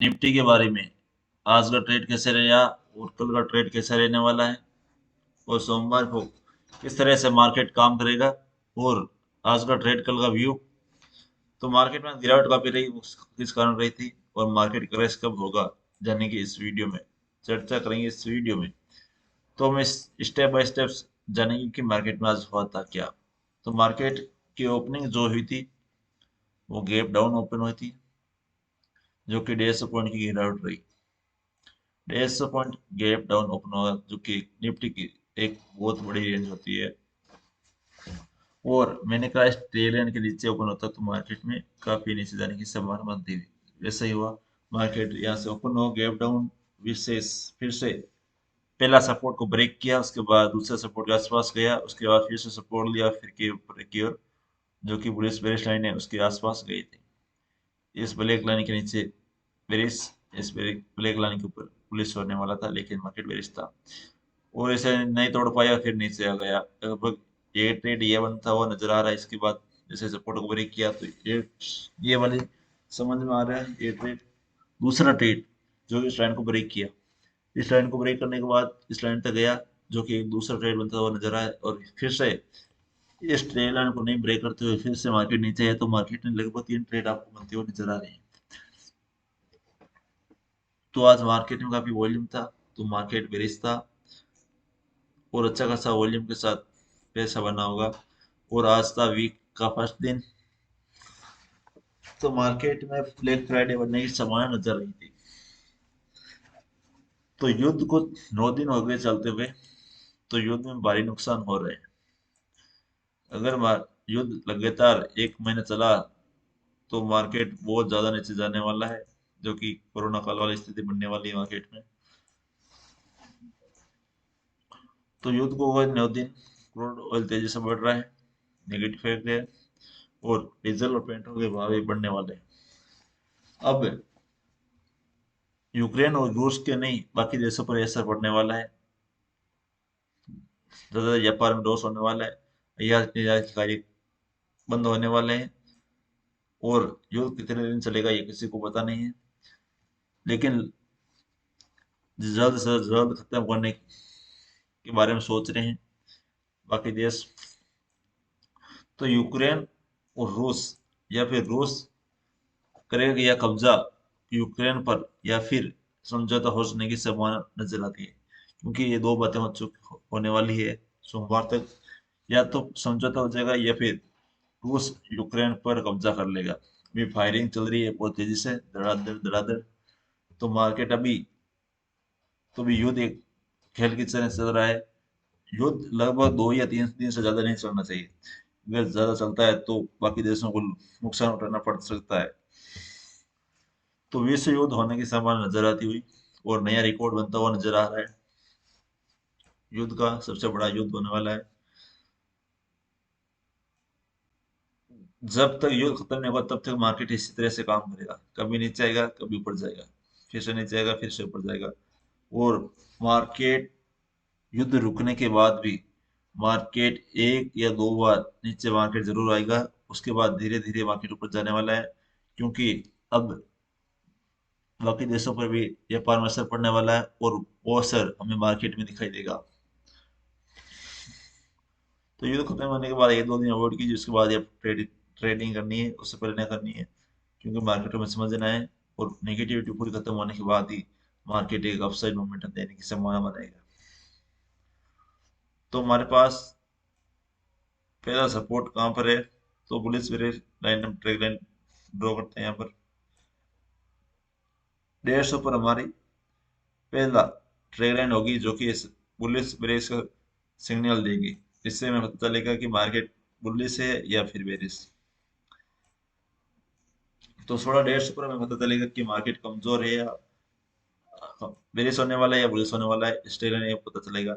Nifty के बारे में आज का ट्रेड कैसे रहा और कल का ट्रेड कैसा रहने वाला है और सोमवार को किस तरह से मार्केट काम करेगा और आज का ट्रेड कल का व्यू। तो मार्केट में गिरावट काफी रही, वो किस कारण रही थी और मार्केट क्रैश कब होगा, जाने की इस वीडियो में चर्चा करेंगे। इस वीडियो में तो हम इस स्टेप बाय स्टेप जानेंगे कि मार्केट में आज हुआ था क्या। तो मार्केट की ओपनिंग जो हुई थी वो गैप डाउन ओपन हुई थी, जो कि 150 पॉइंट की गिरावट रही। 150 पॉइंट गैप डाउन ओपन हुआ, जो कि निफ्टी की एक बहुत बड़ी रेंज होती है। और मैंने कहा इस ट्रेल लाइन के नीचे ओपन होता तो मार्केट में काफी नीचे जाने की संभावना बनती थी। वैसा ही हुआ, मार्केट यहाँ से ओपन हो गैप डाउन विशेष फिर से पहला सपोर्ट को ब्रेक किया, उसके बाद दूसरे सपोर्ट के आसपास गया, उसके बाद फिर से सपोर्ट लिया, फिर के ऊपर की ओर जो कि बुलिश बेरिश लाइन है उसके आसपास गई थी। इस ब्लैक लाइन के नीचे बेरिश, इस ब्लैक लाइन के ऊपर बुलिश होने वाला था, लेकिन मार्केट बेरिश था और इसे नहीं तोड़ पाया, फिर नीचे आ गया। लगभग ये ट्रेड ये बनता हुआ नजर आ रहा है। इसके बाद जैसे सपोर्ट को ब्रेक किया तो ये वाली समझ में आ रहा है ये ट्रेड। दूसरा ट्रेड जो इस लाइन को ब्रेक किया, इस लाइन को ब्रेक करने के बाद इस लाइन तक गया, जो कि एक दूसरा ट्रेड बनता हुआ नजर आया और फिर से इस ट्रेड लाइन को नहीं ब्रेक करते हुए फिर से मार्केट नीचे है। तो मार्केट में लगभग 3 ट्रेड आपको बनते हुए नजर आ रहे हैं। तो आज मार्केट में काफी वॉल्यूम था, तो मार्केट बेरिश था और अच्छा खासा वॉल्यूम के साथ पैसा बना होगा। और आज था वीक का फर्स्ट दिन, तो मार्केट में ब्लैक फ्राइडे बनने की संभावना नजर रही थी। तो युद्ध को 9 दिन हो गए चलते हुए, तो युद्ध में भारी नुकसान हो रहे हैं। अगर युद्ध लगातार 1 महीना चला तो मार्केट बहुत ज्यादा नीचे जाने वाला है, जो कि कोरोना काल वाली स्थिति बनने वाली है मार्केट में। तो युद्ध को हुए 9 दिन, क्रूड ऑयल तेजी से बढ़ रहा है, नेगेटिव फैक्ट है, और डीजल और पेट्रोल के भाव भी बढ़ने वाले हैं। अब यूक्रेन और रूस के नहीं बाकी देशों पर असर पड़ने वाला है। ज्यादा व्यापार में लॉस होने वाला है, यातायात के कार्य बंद होने वाले हैं। और युद्ध कितने दिन चलेगा ये किसी को पता नहीं है, लेकिन जल्द से जल्द खत्म करने के बारे में सोच रहे हैं बाकी देश। तो यूक्रेन और रूस, या फिर रूस करेगा या कब्जा यूक्रेन पर, या फिर समझौता हो जाने की संभावना नजर आती है, क्योंकि ये दो बातें होने वाली है सोमवार तक। या तो समझौता हो जाएगा या फिर रूस यूक्रेन पर कब्जा कर लेगा। अभी फायरिंग चल रही है बहुत तेजी से, धड़ाधड़ धड़ाधड़। तो मार्केट अभी, तो भी युद्ध एक खेल की तरह चल रहा है। युद्ध लगभग 2 या 3 दिन से ज्यादा नहीं चलना चाहिए। अगर ज्यादा चलता है तो बाकी देशों को नुकसान उठाना पड़ सकता है। तो विश्व युद्ध होने की संभावना नजर आती हुई और नया रिकॉर्ड बनता हुआ नजर आ रहा है। युद्ध का सबसे बड़ा युद्ध होने वाला है। जब तक युद्ध खत्म नहीं होगा तब तक मार्केट इसी तरह से काम करेगा, कभी नीचे आएगा कभी ऊपर जाएगा, फिर से नीचे आएगा फिर से ऊपर जाएगा। और मार्केट युद्ध रुकने के बाद भी मार्केट 1 या 2 बार नीचे मार्केट जरूर आएगा, उसके बाद धीरे धीरे मार्केट ऊपर जाने वाला है। क्योंकि अब बाकी देशों पर भी व्यापार में असर पड़ने वाला है और वो असर हमें मार्केट में दिखाई देगा। तो युद्ध खत्म होने के बाद 1 2 दिन अवॉइड कीजिए, उसके बाद आप ट्रेडिंग करनी है, उससे पहले ना करनी है, क्योंकि मार्केट में समझना है। और नेगेटिविटी पूरी खत्म होने के बाद ही मार्केट एक अपसाइड मोमेंटम देने की संभावना बनाएगा। तो हमारे पास पहला सपोर्ट कहाँ पर है, तो बुलिश बेरिश लाइन हम ट्रेड लाइन ड्रॉ करते हैं यहाँ पर। 150 पर हमारी पहला ट्रेड लाइन होगी, जो कि इस बुलिश बेरिश का सिग्नल देगी। इससे हमें पता चलेगा कि मार्केट बुलिश है या फिर बेरिश। तो 16 150 पर हमें पता चलेगा कि मार्केट कमजोर है या बेरिश होने वाला है या बुलिश होने वाला है, इस ट्रेड लाइन पता चलेगा।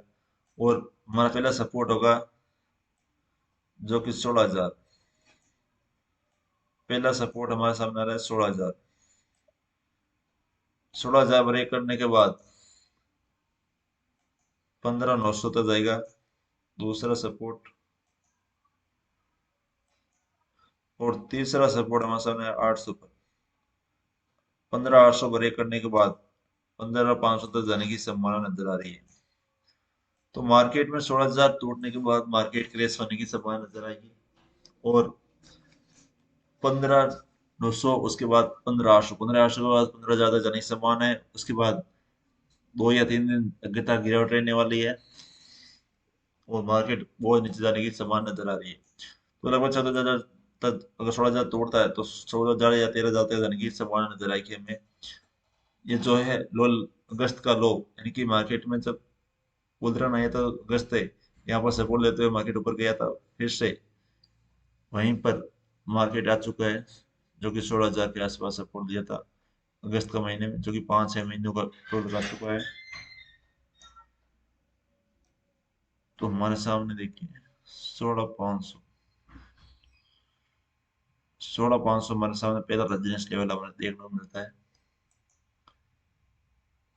और हमारा पहला सपोर्ट होगा जो कि 16,000। पहला सपोर्ट हमारे सामने आ रहा है 16,000। 16,000 ब्रेक करने के बाद 15,900 तक जाएगा दूसरा सपोर्ट। और तीसरा सपोर्ट हमारे सामने है 800 पर। 15,800 ब्रेक करने के बाद 15,500 तक जाने की संभावना नजर आ रही है। तो मार्केट में 16,000 तोड़ने के बाद मार्केट क्रैश होने की संभावना नजर आएगी, और 15,900, उसके बाद 15,800, 15,800 के बाद 15,000 तक जाने की संभावना है। उसके बाद 2 या 3 दिन तक गिरावट रहने वाली है, और मार्केट बहुत नीचे जाने की संभावना नजर आ रही है। तो लगभग 14,000 तक अगर 16,000 तोड़ता है तो 14,000 या 13,000 तक जाने की संभावना नजर आएगी हमें। ये जो है लो, अगस्त का लो, यानी कि मार्केट में जब उधरन आया था अगस्त है, यहाँ पर सपोर्ट लेते हुए मार्केट ऊपर गया था, फिर से वहीं पर मार्केट आ चुका है, जो कि 16,000 के आसपास सपोर्ट दिया था अगस्त का महीने में, जो कि 5-6 महीनों का टोटल आ चुका है। तो हमारे सामने देखिए 16,500, 16,500 हमारे सामने पहला रेजिस्टेंस लेवल हमें देखने को मिलता है।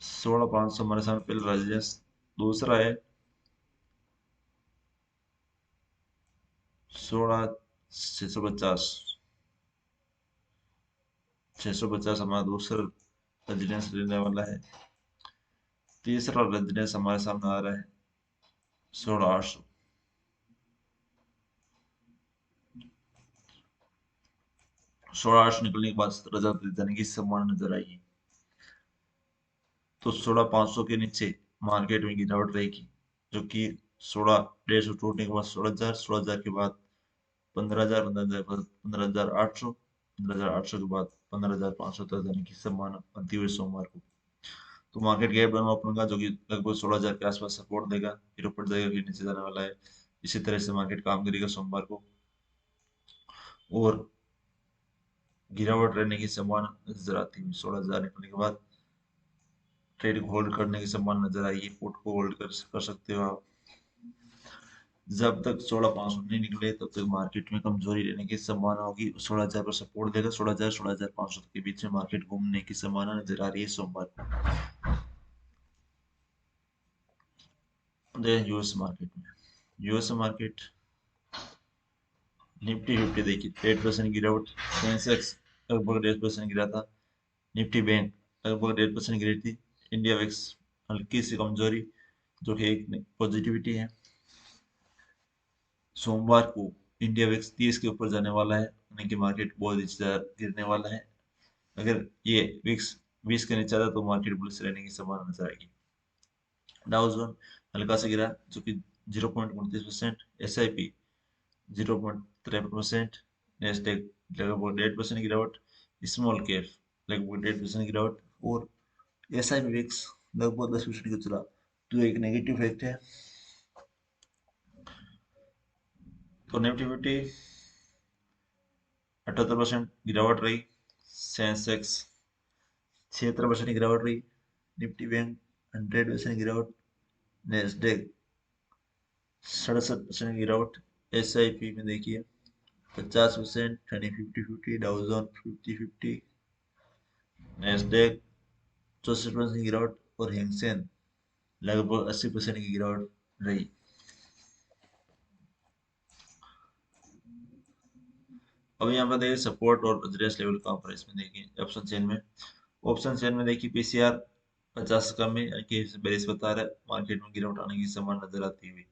16,500 हमारे सामने पहला रेजिस्टेंस। दूसरा है 16,650, 650 हमारा दूसरा रेजिस्टेंस लेने वाला है। तीसरा रेजिस्टेंस हमारे सामने आ रहा है 16,800। 16,800 निकलने के बाद 17,000 जाने की संभावना नजर आएगी। तो 16,500 के नीचे मार्केट में गिरावट रहेगी, जो कि 16,150 टूटने के बाद 16,000, 16,000 के बाद 15,000, 15,000 के बाद 15,800, 15,800 के बाद 15,500 तक जाने की संभावना बनती हुई सोमवार को। तो मार्केट गैप बना ओपन होगा, जो कि लगभग 16,000 के आसपास सपोर्ट देगा, फिर ऊपर जाएगा, फिर नीचे जाने वाला है। इसी तरह से मार्केट काम करेगा सोमवार को, और गिरावट रहने की संभावना नजर आती है। 16,000 निकलने के बाद ट्रेड को होल्ड करने की संभावना नजर आएगी, पुट को होल्ड कर सकते हो आप। जब तक 16,500 नहीं निकले तब तक मार्केट में कमजोरी रहने की संभावना होगी। 16,000 पर सपोर्ट देगा, 16,000 16,500 के बीच में मार्केट घूमने की संभावना नजर आ रही है सोमवार को। यूएस मार्केट में, यूएस मार्केट निफ्टी 50 देखिए 1.5% गिरावट, सेंसेक्स लगभग 1.5% गिरा था, निफ्टी बैंक लगभग 1.5% गिरी थी, इंडिया विक्स हल्की सी कमजोरी, जो कि एक पॉजिटिविटी है। सोमवार को इंडिया विक्स 30 के ऊपर जाने वाला है, यानी कि मार्केट बहुत नीचे गिरने वाला है। अगर ये विक्स 20 के नीचे आता तो मार्केट बुलिश रहने की संभावना नजर आएगी। डाउ जोन हल्का से गिरा, जो कि 0.29%, एस आई पी 0.53%, नेस्डेक लगभग 1.5% गिरावट, स्मॉल कैप लगभग 1.5% गिरावट, और एस आई पी विक्स लगभग 10% की चला, तो एक नेगेटिव फैक्ट है। तो नेगेटिविटी 78% गिरावट रही, सेंसेक्स 76% गिरावट रही, निफ्टी बैंक 100% गिरावट, नेस्डेक 67% गिरावट, एस आई पी में देखिए 50%, यानी 50-50, डाउजोन 50-50, नेस्डेक 64% गिरावट, और हैंगसेन लगभग 80% की गिरावट रही। अब यहाँ पर देखिए सपोर्ट और रेजिस्टेंस लेवल कहाँ पर है, इसमें देखिए ऑप्शन चेन में, ऑप्शन चेन में देखिए पीसीआर 50 से कम है, यानी कि बेरिश बता रहा है मार्केट में गिरावट आने की संभावना नजर आती हुई,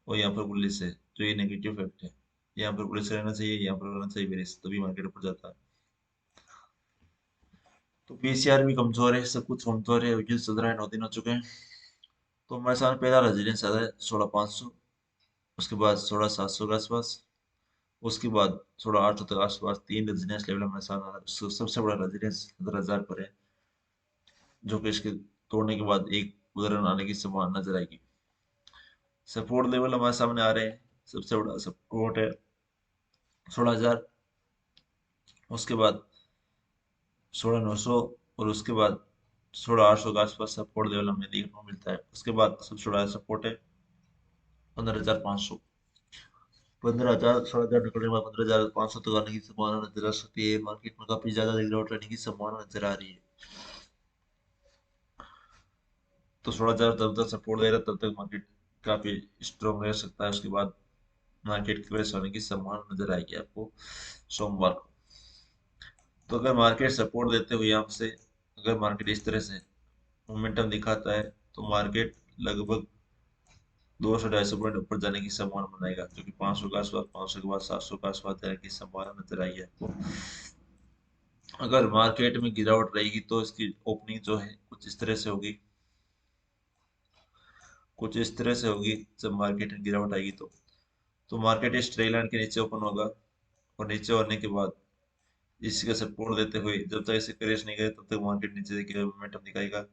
और यहाँ पर बुलिश है, तो ये नेगेटिव फैक्ट है। यहाँ पर बुलिश रहना चाहिए, यहाँ पर रहना चाहिए बेरिश, तभी मार्केट ऊपर जाता है। तो पीसीआर भी कमजोर है, सब कुछ कमजोर है, वीकनेस चल रहा है, 9 दिन हो चुके हैं। तो हमारे सामने पहला रेजिडेंस आता है 16,500, उसके बाद 16,700 के आसपास, उसके बाद 16,800 तक आसपास 3 रेजिडेंस लेवल हमारे सामने आ रहा है। सबसे बड़ा रेजिडेंस 17,000 पर है, जो कि इसके तोड़ने के बाद एक उदाहरण आने की संभावना नजर आएगी। सपोर्ट लेवल हमारे सामने आ रहे हैं, सबसे बड़ा सपोर्ट है 16,000, उसके बाद 16,900, और उसके बाद 16,800 के आसपास सपोर्ट लेवल हमें देखने को मिलता है। उसके बाद सबसे बड़ा सपोर्ट है 15,500, 15,000, 16,000 निकलने के बाद 15,500 तक आने की संभावना नजर आ सकती है। मार्केट में काफी ज्यादा गिरावट रहने की संभावना नजर आ रही है। तो 16,000 जब तक सपोर्ट दे रहा है तब तक मार्केट काफी स्ट्रॉन्ग रह सकता है। उसके बाद मार्केट क्रैश होने की संभावना नजर आएगी आपको सोमवार को। तो अगर मार्केट सपोर्ट देते हुए यहाँ से अगर मार्केट इस तरह से मोमेंटम दिखाता है तो मार्केट लगभग 200-250 पॉइंट ऊपर जाने की संभावना बनाएगा, जो कि 500 के आसपास, 500 के बाद 700 के आसपास जाने की संभावना नजर आई है आपको। अगर मार्केट में गिरावट रहेगी तो इसकी ओपनिंग जो है कुछ इस तरह से होगी, कुछ इस तरह से होगी। जब मार्केट में गिरावट आएगी तो मार्केट इस ट्रेल लाइन के नीचे ओपन होगा, और नीचे होने के बाद इसी का सपोर्ट देते हुए जब तक इसे क्रैश नहीं करे तब तक मार्केट नीचे देखिए मोमेंटम दिखाएगा,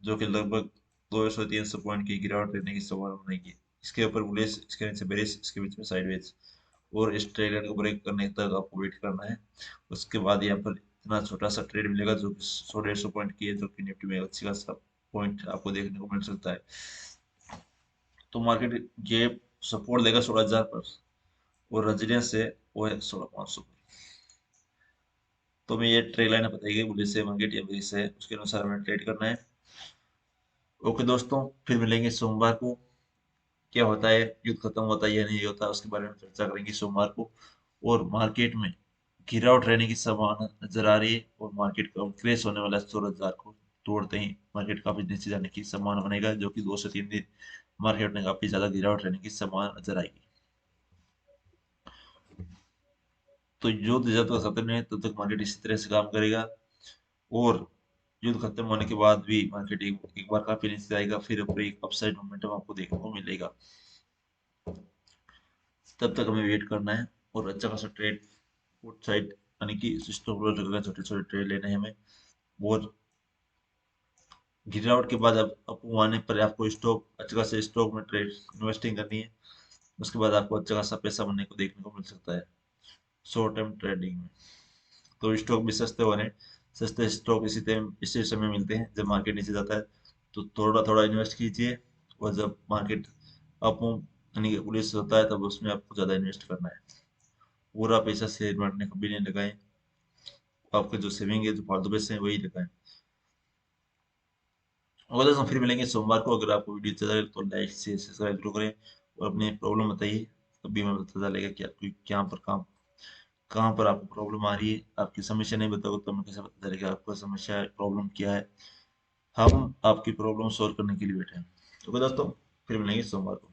जो कि लगभग 200-300 पॉइंट की गिरावट रहने की संभावना बनेगी। इसके ऊपर बुलिश, इसके नीचे बेरिश, इसके बीच में साइडवेज, और इस ट्रेड लाइन को ब्रेक करने तक आपको वेट करना है। उसके बाद यहाँ पर इतना छोटा सा ट्रेड मिलेगा जो कि 100-150 पॉइंट की है, जो कि निफ्टी में अच्छी खासा पॉइंट आपको देखने को मिल सकता है। तो मार्केट ये सपोर्ट देगा 16,000 पर, और रेजिडेंस है वो है 16,500 पर। तो मैं ये ट्रेड लाइन बताई गई बुलिश से मार्केट या बेरिश है, उसके अनुसार हमें ट्रेड करना है। ओके दोस्तों, फिर मिलेंगे सोमवार को। क्या होता है, युद्ध खत्म होता है या नहीं होता, उसके बारे में चर्चा करेंगे सोमवार को। और मार्केट में गिरावट रहने की संभावना नजर आ रही है, और मार्केट का क्रैश होने वाला है 16,000 को तोड़ते ही मार्केट काफी नीचे जाने की संभावना बनेगा, जो कि 2 से 3 दिन मार्केट में काफी ज्यादा गिरावट रहने की संभावना नजर आएगी। तो युद्ध जब तक खत्म नहीं है तब तक मार्केट इसी तरह से काम करेगा, और युद्ध खत्म होने के बाद भी मार्केट एक बार काफी नीचे जाएगा, फिर ऊपर एक अपसाइड मोमेंटम आपको देखने को मिलेगा। तब तक हमें वेट करना है, और अच्छा खासा ट्रेड पुट साइड यानी कि स्टॉप लॉस लगाकर छोटे छोटे ट्रेड लेने हैं हमें। और गिरावट के बाद अब अप आने पर आपको स्टॉक, अच्छा खासा स्टॉक में ट्रेड इन्वेस्टिंग करनी है। उसके बाद आपको अच्छा खासा पैसा बनने को देखने को मिल सकता है शॉर्ट टर्म ट्रेडिंग में। तो स्टॉक भी सस्ते हो रहे हैं, सस्ते स्टॉक इसी समय मिलते हैं जब मार्केट नीचे जाता है। तो थोड़ा थोड़ा इन्वेस्ट कीजिए, और जब मार्केट अप यानी कि बुलिश होता है तब उसमें आपको ज़्यादा इन्वेस्ट करना है। पूरा पैसा शेयर मार्केट में कभी नहीं लगाएं, आपके जो सेविंग है, जो फालतू पैसे हैं वही लगाएं। और दोस्तों फिर मिलेंगे सोमवार को। अगर आपको वीडियो अच्छा लगे तो लाइक से सब्सक्राइब जरूर करें, और अपनी प्रॉब्लम बताइए, तभी हमें पता चलेगा कि आपकी क्या पर काम, कहाँ पर आपको प्रॉब्लम आ रही है। आपकी समस्या नहीं बताओगे तो हमें कैसे पता चलेगा आपका समस्या प्रॉब्लम क्या है। हम आपकी प्रॉब्लम सॉल्व करने के लिए बैठे हैं। तो दोस्तों फिर मिलेंगे सोमवार को।